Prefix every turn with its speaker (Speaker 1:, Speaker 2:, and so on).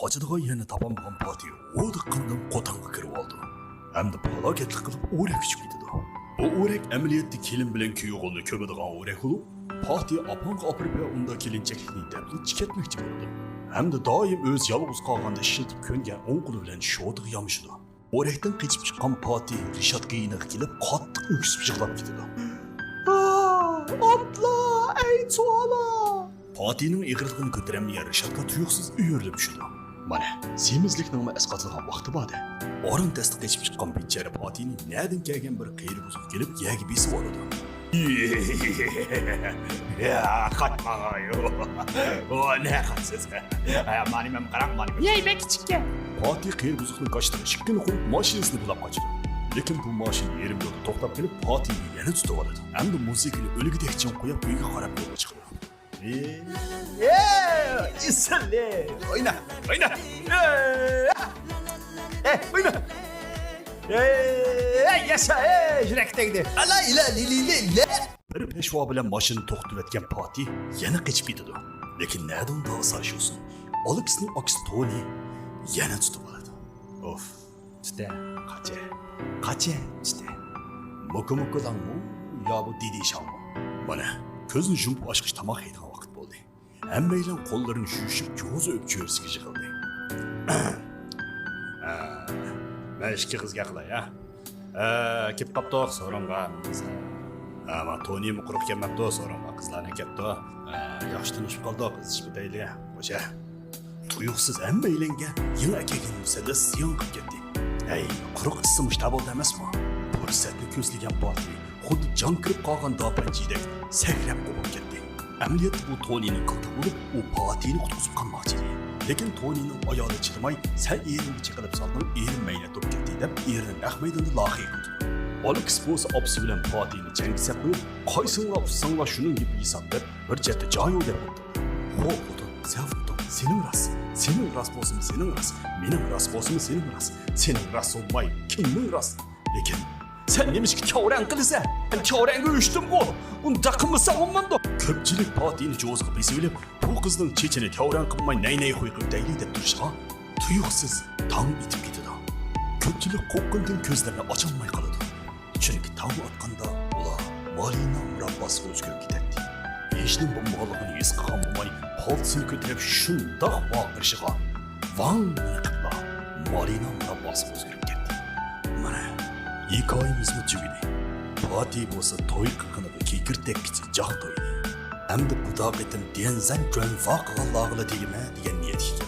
Speaker 1: qochadigan yerini topolmagan Pati o'diqqandan qo'tonga kirib oldi. Hamda falokatlik qilib o'rak uchib ketdi. Bu o'rak amaliyotda kelin bilan kuyovni ko'madigan o'rak bo'lib, Pati opangga opirib unda kelinchaklikni debli ketmoqchi bo'ldi. Hamda doim o'z yolg'iz qolganda shiltib ko'ngan o'ng qo'li bilan sho'diga yomishdi. O'rakdan qochib chiqqan Pati Rishotga yiniq kelib, qattiq o'ksib yig'lab ketdi. Abla, ey tuala! Patining ig'irligini ko'tarolmay Rishotga tuyuqsiz uyurilib tushdi. Mana, semizlikning asqatilgan vaqti bor. O'rin testi qochib chiqqan bechara Patining nerdan kelgan bir qiyri buzuq kelib, yagi besib oldi. Ya, qatmag'ayo. O, ne qatsiz. Mani men qaraq mani.
Speaker 2: Yey, ben kichikka.
Speaker 1: Pati qiyri buzuqni qochdi, shikkini qo'yib mashinasini bulab qochdi. Lekin bu mashina yerim yo'lda to'xtab kelib, Patini yana tutib oldi. Hamda musiqani o'ligidek jim qo'yib, uyga qarab yo'lga chiqdi. İselle. Oyna, oyna. Oyna. Yaşa, yürekdeydi.
Speaker 3: Ala ila li.
Speaker 1: Bir peşva bilan mashina to'xtatib etgan Pati yana qochib ketdi. Lekin nereden daha sarışıyorsun? Alex'ning aksi Tony yana tutib oladi. Of, işte, qacha, işte. Muku-mukudan mı? Ya bu didi şamı. Bana, ko'zni yumib ochqich tomoq yeydigan vaqt bo'ldi. Hammaylar qo'llarini yuyishib, ko'zi o'pchirisiga yig'ildi. Men ikki qizga qilay, ha. Kelib qoptoq so'ramga. Ama Tony mi quruq kelmabdi, so'ramga qizlarni kelibdi. Yaxshi tanishib qoldik, qizish bitayli. O'sha tuyuqsiz hammaylanga yangi akaga musallas ziyon qilib ketdi. Ey, quruq isimish tabolda emasmi? Fursatni ko'zlagan Pati xuddi jon kirib qolgan dopanchidek sakrab qo'yib ketdi. Amaliyotda bu Tonyning qildi bo'lib, u Patini qutqizib qolmoqchi edi. Lekin Tonyning ayoli chirmay, "Sen erimni chiqarib solding, erim mayna to'p ketdi" deb erini naq maydonda lohiy qildi. Alex bo'lsa opsi bilan Patini jangga qo'yib, "Qaysinglar ussanglar shuning gibi hisob" deb bir chetda joy o'ylab o'tdi. "Xo'p, sening ras bo'lsin, sening ras. Mening ras bo'lsin, sening ras. Sening ras olmay, kimning ras? Lekin sen nemishki kavran qilsa, kavranga uyushdim-ku. Unda qilmasa olmandi." Ko'pchilik Patini jo'zg'i besilib, bu qizning chechini kavran qilmay nay qo'yib deyli deb turishga tuyuqsiz tong etib ketdi. Ko'pchilik qo'rqindan ko'zlarini ocholmay qoladi. Chunki tong otganda ular Marina murabbasi o'zgarib ketadi. Hechning bo'lmaganligini his qilgan bo'lmay, polsini ko'tarib shundoq voqirishiga vang qilib Marina murabbasi o'zgarib ketdi. Mana hikoyamizmi tugadi. Pati bo'lsa to'y qilganiga kekirtekkicha joq to'ydi. Hamda bu daqiqadan denzan ko'nfoq g'allog'ila tegma degan niyat ekan.